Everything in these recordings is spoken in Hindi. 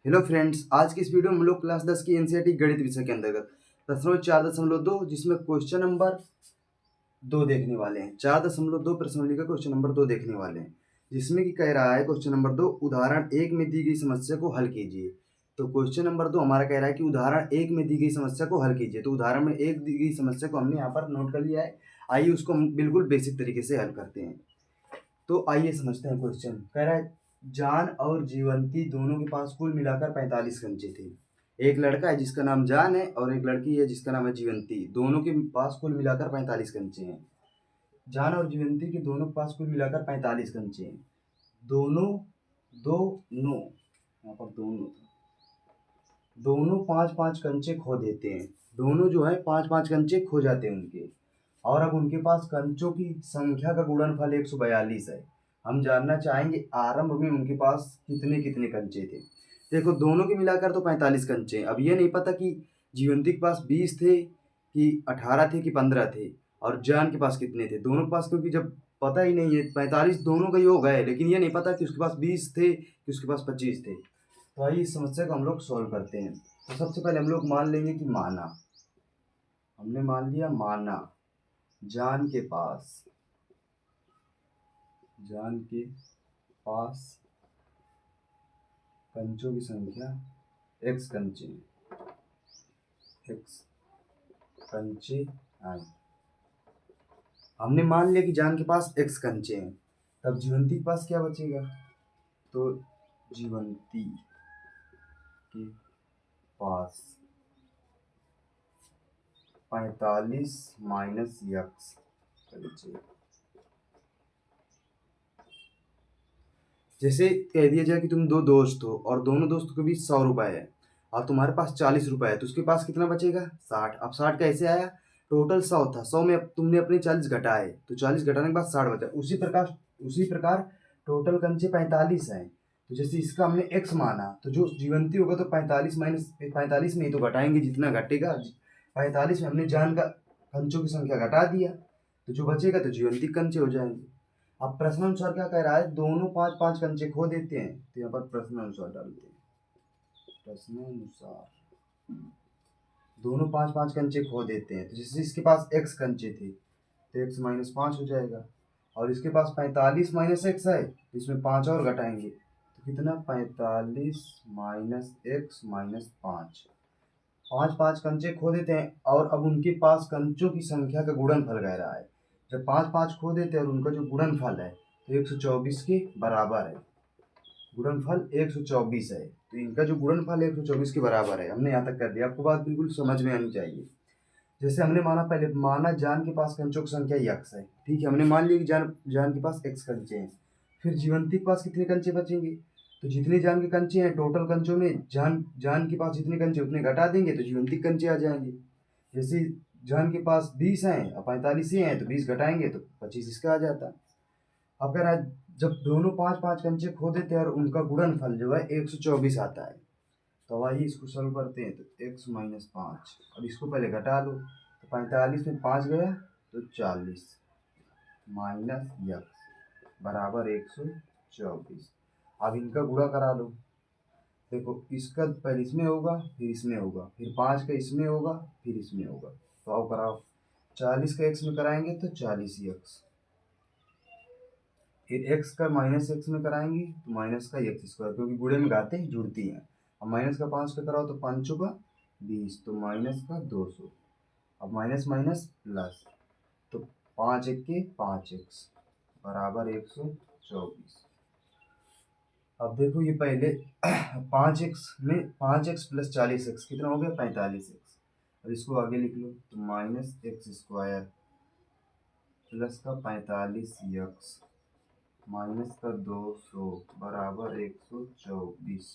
हेलो फ्रेंड्स, आज की इस वीडियो में हम लोग क्लास 10 की एनसीईआरटी गणित विषय के अंतर्गत प्रश्न 4.2 जिसमें क्वेश्चन नंबर 2 देखने वाले हैं। 4.2 प्रश्नावली का क्वेश्चन नंबर 2 देखने वाले हैं, जिसमें कि कह रहा है क्वेश्चन नंबर 2 उदाहरण 1 में दी गई समस्या को हल कीजिए। तो क्वेश्चन नंबर 2 हमारा कह रहा है कि उदाहरण 1 में दी गई समस्या को हल कीजिए। तो उदाहरण में एक दी गई समस्या को हमने यहाँ पर नोट कर लिया है। आइए उसको हम बिल्कुल बेसिक तरीके से हल करते हैं। तो आइए समझते हैं। क्वेश्चन कह रहा है जान और जीवंती दोनों के पास कुल मिलाकर 45 कंचे थे। एक लड़का है जिसका नाम जान है और एक लड़की है जिसका नाम है जीवंती। दोनों के पास कुल मिलाकर 45 कंचे हैं। जान और जीवंती के दोनों के पास कुल मिलाकर 45 कंचे हैं। दोनों दो नो यहाँ पर दोनों 5-5 कंचे खो देते हैं। दोनों जो है 5-5 कंचे खो जाते हैं उनके। और अब उनके पास कंचों की संख्या का गुणनफल 142 है। हम जानना चाहेंगे आरंभ में उनके पास कितने कितने कंचे थे। देखो दोनों के मिलाकर तो 45 कंचे हैं। अब ये नहीं पता कि जीवंती के पास 20 थे कि 18 थे कि 15 थे, और जान के पास कितने थे। दोनों के पास क्योंकि जब पता ही नहीं है, 45 दोनों का योग है, लेकिन ये नहीं पता कि उसके पास 20 थे कि उसके पास 25 थे। तो आइए इस समस्या को हम लोग सॉल्व करते हैं। तो सबसे पहले हम लोग मान लेंगे कि माना, हमने मान लिया माना जान के पास कंचों की संख्या x कंचे आए। हमने मान लिया कि जान के पास x कंचे हैं। तब जीवंती के पास क्या बचेगा? तो जीवंती के पास 45 माइनस x कंचे। जैसे कह दिया जाए कि तुम दो दोस्त हो और दोनों दोस्तों के बीच 100 रुपए है और तुम्हारे पास 40 रुपए है, तो उसके पास कितना बचेगा? 60। अब 60 कैसे आया? टोटल 100 था, 100 में तुमने अपने 40 घटाए तो 40 घटाने के बाद 60 बचा। उसी प्रकार टोटल कंचे 45 हैं। तो जैसे इसका हमने x माना, तो जो जीवंती होगा तो 45 माइनस 45 में ही तो घटाएंगे जितना घटेगा। 45 में हमने जान का कंचों की संख्या घटा दिया, तो जो बचेगा तो जीवंती कंचे हो जाएंगे। अब प्रश्नानुसार क्या कह रहा है? दोनों 5-5 कंचे खो देते हैं। तो यहाँ पर प्रश्नानुसार डालते हैं। प्रश्नानुसार दोनों 5-5 कंचे खो देते हैं। तो जैसे इसके पास x कंचे थे तो x माइनस 5 हो जाएगा, और इसके पास 45 माइनस x है तो इसमें 5 और घटाएंगे तो कितना? 45 माइनस x माइनस 5। 5-5 कंचे खो देते हैं और अब उनके पास कंचों की संख्या का गुणनफल कह रहा है। जब 5-5 खो देते हैं और उनका जो गुणनफल है तो 124 के बराबर है। गुणनफल 124 है, तो इनका जो गुणनफल 124 के बराबर है। हमने यहाँ तक कर दिया। आपको बात बिल्कुल समझ में आनी चाहिए। जैसे हमने माना, पहले माना जान के पास कंचों की संख्या x है। ठीक है, हमने मान लिया कि जान के पास x कंचे हैं। फिर जीवंती के पास कितने कंचे बचेंगे? तो जितने जान के कंचे हैं टोटल कंचों में जान के पास जितने कंचे उतने घटा देंगे तो जीवंती के कंचे आ जाएंगे। जैसे जान के पास 20 हैं और 45 ही हैं तो 20 घटाएंगे तो 25 इसका आ जाता। अब कह रहा है जब दोनों 5-5 कंचे खो देते हैं और उनका गुणनफल जो है 124 आता है। तो आइए इसको सॉल्व करते हैं। तो x माइनस 5, अब इसको पहले घटा लो। तो 45 में 5 गया तो 40 माइनस x बराबर 124। अब इनका गुणा करा लो। देखो इसका पहले इसमें होगा फिर इसमें होगा, फिर 5 का इसमें होगा फिर इसमें होगा। तो आओ कराओ। 40 का x में कराएंगे तो 40x, फिर x का माइनस x में कराएंगे तो माइनस का x स्क्वायर, क्योंकि गुणे में घाते जुड़ती हैं। अब माइनस का 5 का कराओ तो 5 का 20, तो माइनस का 200। अब माइनस माइनस प्लस, तो 5 एक के 5x बराबर 124। अब देखो ये पहले 5x में 5x प्लस 40x कितना हो गया? 45x। अब इसको आगे लिख लो तो माइनस एक्स स्क्वायर प्लस का 45x माइनस का 200 बराबर 124।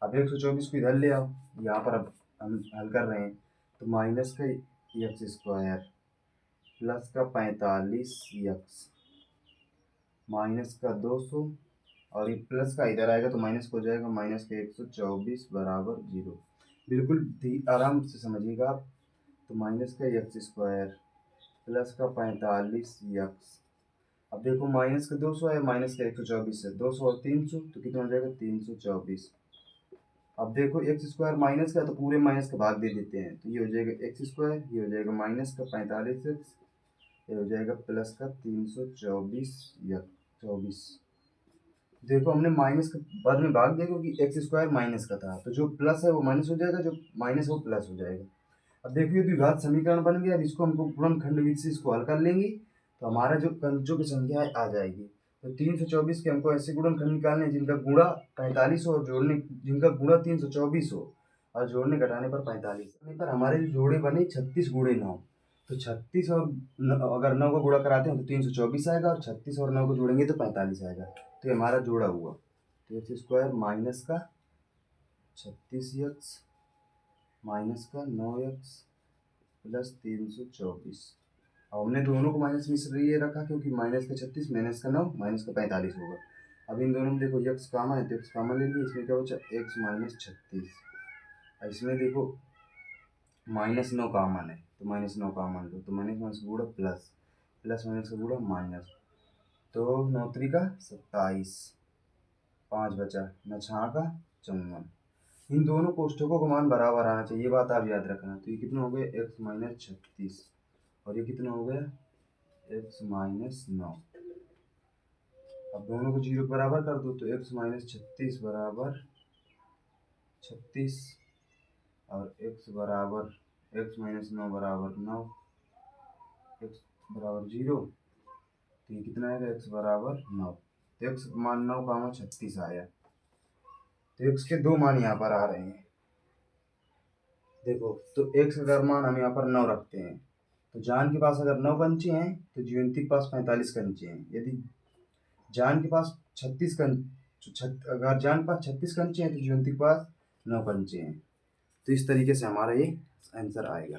अब 124 को इधर ले आओ, यहाँ पर अब हम हल कर रहे हैं। तो माइनस का एक्स स्क्वायर प्लस का 45x माइनस का 200, और ये प्लस का इधर आएगा तो माइनस हो जाएगा। माइनस का 124 बराबर 0। बिल्कुल आराम से समझिएगा आप। तो माइनस का एक्स स्क्वायर प्लस का 45x। अब देखो माइनस का 200 है, माइनस का 124 है, 200 और 300 तो कितना हो जाएगा? 324। अब देखो एक्स स्क्वायर माइनस का, तो पूरे माइनस का भाग दे देते हैं, तो ये हो जाएगा एक्स स्क्वायर, ये हो जाएगा माइनस का 45x, ये हो जाएगा प्लस का 324 या 24। देखो हमने माइनस का बाद में भाग दिया क्योंकि एक्स स्क्वायर माइनस का था, तो जो प्लस है वो माइनस हो जाएगा, जो माइनस है वो प्लस हो जाएगा। अब देखो ये द्विघात समीकरण बन गया। अब इसको हमको गुणनखंड विधि से इसको हल कर लेंगे, तो हमारा जो कंजों की संख्या है आ जाएगी। तो 324 के हमको ऐसे गुणनखंड निकालने हैं जिनका गुणा 45 हो और जोड़ने जिनका गुणा 324 हो और जोड़ने घटाने पर 45 पर हमारे जो जोड़े बने 36 गुणे 9। तो 36 और अगर 9 को गुणा कराते हैं तो 324 आएगा, और 36 और 9 को जोड़ेंगे तो 45 आएगा। तो ये हमारा जोड़ा हुआ। तो एक्स स्क्वायर माइनस का 36x माइनस का 9x प्लस 324। अब हमने दोनों को माइनस में इसलिए रखा क्योंकि माइनस का 36 माइनस का 9 माइनस का 45 होगा। अब इन दोनों में देखो x कॉमन है तो x कॉमन ले लिया, इसमें क्या बचा x माइनस 36। इसमें देखो माइनस 9 कॉमन है तो माइनस 9 कॉमन लो, तो माइनस माइनस का गुणा प्लस, प्लस माइनस का गुणा माइनस, तो 9 त्रिका 27, 5 बचा, न 6 का 54। इन दोनों कोष्ठकों का मान बराबर आना चाहिए, ये बात आप याद रखना। तो ये कितना हो गया x माइनस 36 और ये कितना हो गया x माइनस 9। अब दोनों को जीरो के बराबर कर दो, तो x माइनस 36 बराबर 36 और x बराबर x माइनस 9 बराबर 9, x बराबर 0। तो ये कितना आएगा x बराबर 9। तो x मान 9 का मान 36 आया। तो x के दो मान यहाँ पर आ रहे हैं देखो। तो x का मान हम यहाँ पर 9 रखते हैं, तो जान के पास अगर 9 कंचे हैं तो जीवंती के पास 45 कंचे हैं। यदि जान के पास 36 अगर जान के पास 36 कंचे हैं तो जीवंती के पास 9 कंचे हैं। तो इस तरीके से हमारा ये आंसर आएगा।